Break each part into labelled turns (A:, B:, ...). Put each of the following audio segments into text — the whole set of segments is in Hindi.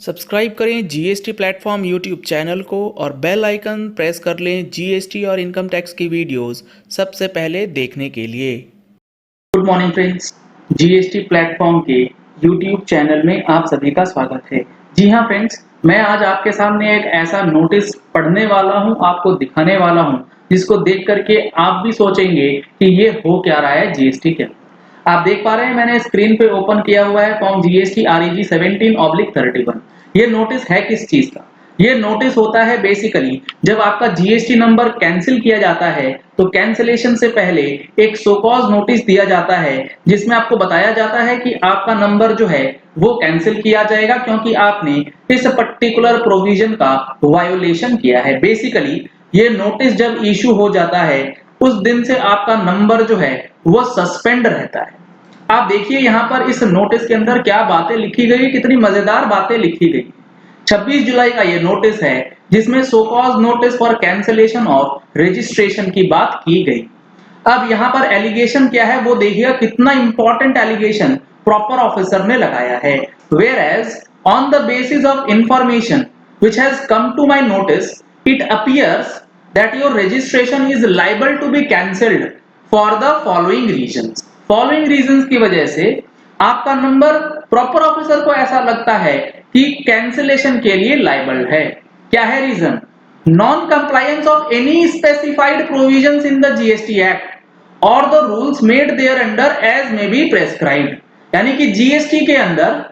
A: सब्सक्राइब करें जीएसटी प्लेटफॉर्म यूट्यूब चैनल को और बेल आइकन प्रेस कर लें जीएसटी और इनकम टैक्स की वीडियोस सबसे पहले देखने के लिए।
B: Good morning friends, GST platform के यूट्यूब चैनल में आप सभी का स्वागत है। जी हाँ फ्रेंड्स, मैं आज आपके सामने एक ऐसा नोटिस पढ़ने वाला हूँ, आपको दिखाने वाला हूँ, जिसको देख करके आप भी सोचेंगे कि ये हो क्या रहा है जीएसटी के अंदर। आप देख पा रहे हैं, मैंने स्क्रीन पे ओपन किया हुआ है फॉर्म जीएसटी REG 17/31। ये नोटिस है किस चीज का? ये नोटिस होता है बेसिकली जब आपका जीएसटी नंबर कैंसिल किया जाता है तो कैंसिलेशन से पहले एक सो कॉज नोटिस दिया जाता है, जिसमें आपको बताया जाता है कि आपका नंबर जो है वो कैंसिल किया जाएगा क्योंकि आपने इस पर्टिकुलर प्रोविजन का वायोलेशन किया है। बेसिकली ये नोटिस जब इशू हो जाता है उस दिन से आपका नंबर जो है वो सस्पेंड रहता है। आप देखिए यहाँ पर इस नोटिस के अंदर क्या बातें लिखी गई, कितनी मजेदार बातें लिखी गई। 26 जुलाई का ये नोटिस है जिसमें show cause notice for cancellation of registration की बात की गई। अब यहाँ पर एलिगेशन क्या है वो देखिएगा, कितना इंपॉर्टेंट एलिगेशन प्रॉपर ऑफिसर ने लगाया है। Whereas on the basis of information which has come to my notice, it appears that your registration is liable to be cancelled for the following reasons. Following reasons की वजह से आपका नंबर प्रॉपर ऑफिसर को ऐसा लगता है कि कैंसिलेशन के लिए लाइबल है। क्या है reason? Non compliance of any specified provisions in the GST act और the rules made there under as may be prescribed. यानी कि जीएसटी के अंदर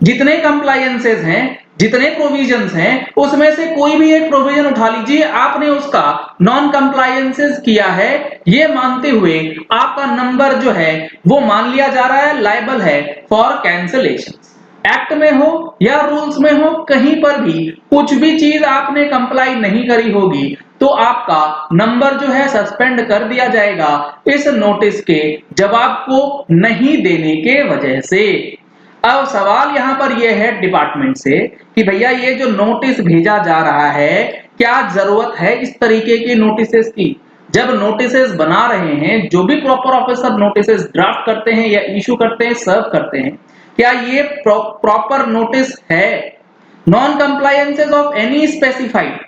B: जितने कंप्लायंसेस हैं, जितने प्रोविजंस हैं, उसमें से कोई भी एक प्रोविजन उठा लीजिए, आपने उसका नॉन कंप्लायंसेस किया है, ये मानते हुए आपका नंबर जो है वो मान लिया जा रहा है लायबल है फॉर कैंसिलेशन। एक्ट में हो या रूल्स में हो, कहीं पर भी कुछ भी चीज आपने कंप्लाई नहीं करी होगी तो आपका नंबर जो है सस्पेंड कर दिया जाएगा इस नोटिस के जवाब को नहीं देने के वजह से। अब सवाल यहां पर यह है डिपार्टमेंट से कि भैया ये जो नोटिस भेजा जा रहा है, क्या जरूरत है इस तरीके की नोटिसेस की? जब नोटिसेस बना रहे हैं, जो भी प्रॉपर ऑफिसर नोटिसेस ड्राफ्ट करते हैं या इशू करते हैं, सर्व करते हैं, क्या ये प्रॉपर नोटिस है? Non compliances of any specified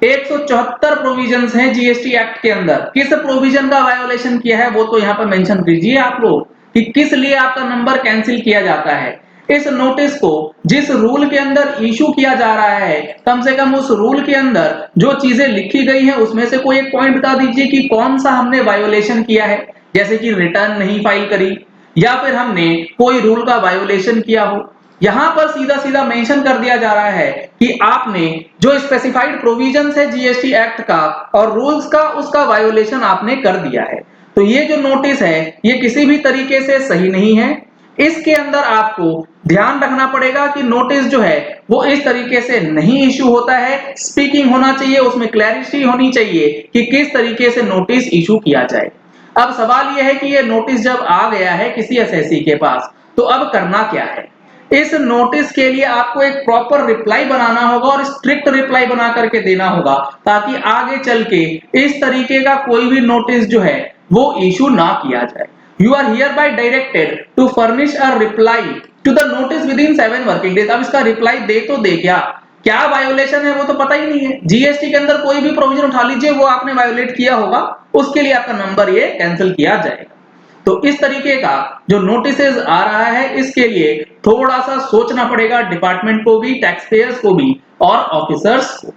B: 174 provisions हैं जीएसटी एक्ट के अंदर। किस प्रोविजन का वायोलेशन किया है वो तो यहाँ पर मेंशन कीजिए आप लोग कि किस लिए आपका नंबर कैंसिल किया जाता है। इस नोटिस को जिस रूल के अंदर इशू किया जा रहा है, कम से कम उस रूल के अंदर जो चीजें लिखी गई हैं उसमें से कोई एक पॉइंट बता दीजिए कि कौन सा हमने वायोलेशन किया है। जैसे कि रिटर्न नहीं फाइल करी या फिर हमने कोई रूल का वायोलेशन किया हो। यहां पर सीधा सीधा मेंशन कर दिया जा रहा है कि आपने जो स्पेसिफाइड प्रोविजंस है जीएसटी एक्ट का और रूल्स का, उसका वायोलेशन आपने कर दिया है। तो ये जो नोटिस है ये किसी भी तरीके से सही नहीं है। इसके अंदर आपको ध्यान रखना पड़ेगा कि नोटिस जो है वो इस तरीके से नहीं इशू होता है। स्पीकिंग होना चाहिए, उसमें क्लैरिटी होनी चाहिए कि किस तरीके से नोटिस इशू किया जाए। अब सवाल यह है कि ये नोटिस जब आ गया है किसी एसएससी के पास तो अब करना क्या है? इस नोटिस के लिए आपको एक प्रॉपर रिप्लाई बनाना होगा और स्ट्रिक्ट रिप्लाई बना करके देना होगा ताकि आगे चल के इस तरीके का कोई भी नोटिस जो है वो इशू ना किया जाए। You are hereby directed to furnish a reply to the notice within 7 working days. अब इसका रिप्लाई दे तो दे क्या वायोलेशन है वो तो पता ही नहीं है। जीएसटी के अंदर कोई भी प्रोविजन उठा लीजिए, वो आपने वायोलेट किया होगा, उसके लिए आपका नंबर ये कैंसिल किया जाएगा। तो इस तरीके का जो नोटिसेस आ रहा है इसके लिए थोड़ा सा सोचना पड़ेगा डिपार्टमेंट को भी, टैक्स पेयर्स को भी और ऑफिसर्स को।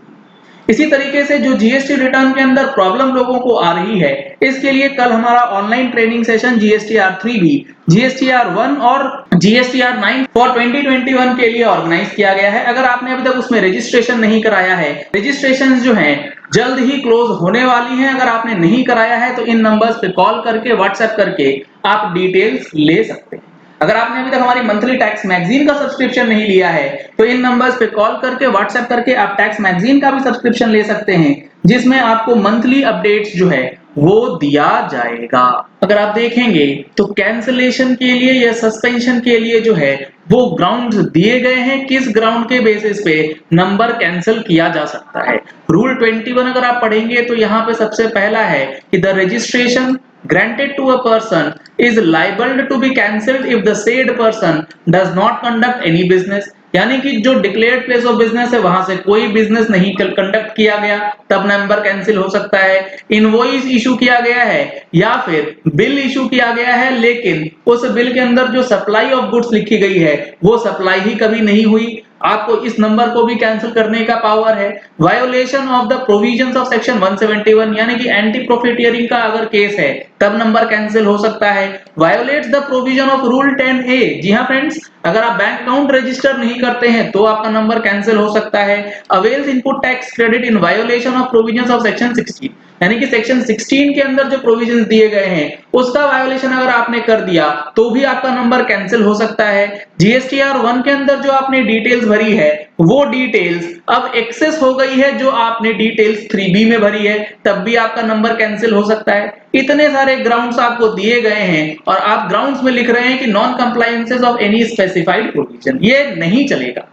B: इसी तरीके से जो जीएसटी रिटर्न के अंदर प्रॉब्लम लोगों को आ रही है, इसके लिए कल हमारा ऑनलाइन ट्रेनिंग सेशन जीएसटीआर 3 भी जीएसटीआर 1 और जीएसटीआर 9 फॉर 2021 के लिए ऑर्गेनाइज किया गया है। अगर आपने अभी तक उसमें रजिस्ट्रेशन नहीं कराया है, रजिस्ट्रेशन जो है जल्द ही क्लोज होने वाली हैं। अगर आपने नहीं कराया है तो इन नंबर्स पे कॉल करके, व्हाट्सएप करके आप डिटेल्स ले सकते हैं। अगर आपने अभी तक हमारी मंथली टैक्स मैगजीन का सब्सक्रिप्शन नहीं लिया है तो इन नंबर्स पे कॉल करके, व्हाट्सएप करके आप टैक्स मैगजीन का भी सब्सक्रिप्शन ले सकते हैं, जिसमें आपको मंथली अपडेट्स जो है वो दिया जाएगा। अगर आप देखेंगे तो कैंसिलेशन के लिए या सस्पेंशन के लिए जो है वो ग्राउंड्स दिए गए हैं, किस ग्राउंड के बेसिस पे नंबर कैंसिल किया जा सकता है। रूल 21 अगर आप पढ़ेंगे तो यहाँ पे सबसे पहला है कि the registration granted to a person is liable to be cancelled if the said person does not conduct any business। यानी कि जो डिक्लेयर्ड प्लेस ऑफ बिजनेस है वहां से कोई बिजनेस नहीं कंडक्ट किया गया तब नंबर कैंसिल हो सकता है। इनवॉइस इशू किया गया है या फिर बिल इशू किया गया है लेकिन उस बिल के अंदर जो सप्लाई ऑफ गुड्स लिखी गई है वो सप्लाई ही कभी नहीं हुई, आपको इस नंबर को भी कैंसिल करने का पावर है। Violation of the provisions of section 171 यानी कि एंटी प्रॉफिटियरिंग का अगर केस है तब नंबर कैंसिल हो सकता है। Violates the provision of rule 10A, जी हां फ्रेंड्स, अगर आप बैंक अकाउंट रजिस्टर नहीं करते हैं तो आपका नंबर कैंसिल हो सकता है। Avails input tax credit in violation of provisions of section 16 यानी कि सेक्शन 16 के अंदर जो प्रोविजंस दिए गए हैं उसका वायोलेशन अगर आपने कर दिया तो भी आपका नंबर कैंसिल हो सकता है। जीएसटीआर 1 के अंदर जो आपने डिटेल्स भरी है वो डिटेल्स अब एक्सेस हो गई है जो आपने डिटेल्स 3B में भरी है तब भी आपका नंबर कैंसिल हो सकता है। इतने सारे ग्राउंड्स आपको दिए गए हैं और आप ग्राउंड्स में लिख रहे हैं कि non compliances of any specified provision, ये नहीं चलेगा।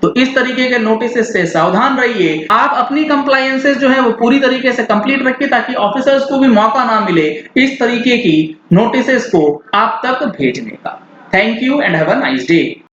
B: तो इस तरीके के नोटिस से सावधान रहिए। आप अपनी कंप्लायंसेस जो है वो पूरी तरीके से कंप्लीट रखिए ताकि ऑफिसर्स को भी मौका ना मिले इस तरीके की नोटिसेस को आप तक भेजने का। Thank you and have a nice day.